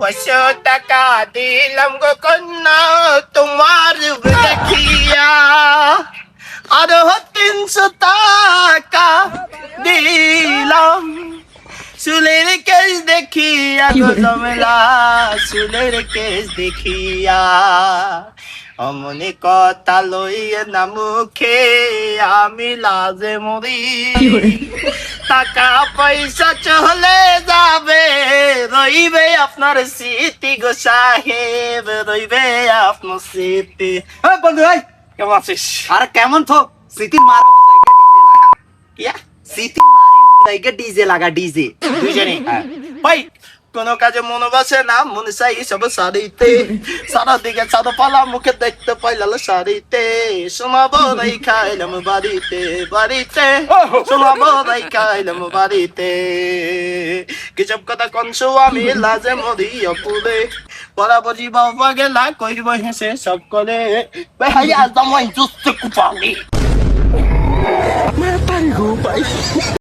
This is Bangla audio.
500 টাকা দিলাম গো কন্যা তোমার দেখিয়া, আরো 300 টাকা দিলাম চুলের কেস দেখিয়া গো জমেলা, চুলের কেস দেখিয়া। অমনি কথা লইয়া না মুখে আমি লাজে মরি, টাকা পয়সা চলে যাবে, রইবে আপনার স্মৃতি গো সাহেব, রইবে আপনার স্মৃতি। বন্ধু ভাই কেমন আছিস? আর কেমন থো সিটির মারা হুন্ডাইকে ডিজে লাগা, কিয়া সিটির মারি হুন্ডাইকে ডিজে লাগা, ডিজে দুইজনে ভাই কোনো কাজে মনে বসে না, মনে চাই সব শাড়িতে, সারা দিকে সাদা পালা মুখে দেখতে পাইলাল শাড়িতে, শোনাবো রাই খাইলাম বাড়িতে, বাড়িতে শোনাবো রাই খাইলাম বাড়িতে, কিসব কথা কনসু আমি লাজে মরি অপুরে, বরাবরি বাবা গেলা কইব হেসে সব করে, ভাই আজ আমার জুস্তে কুপালি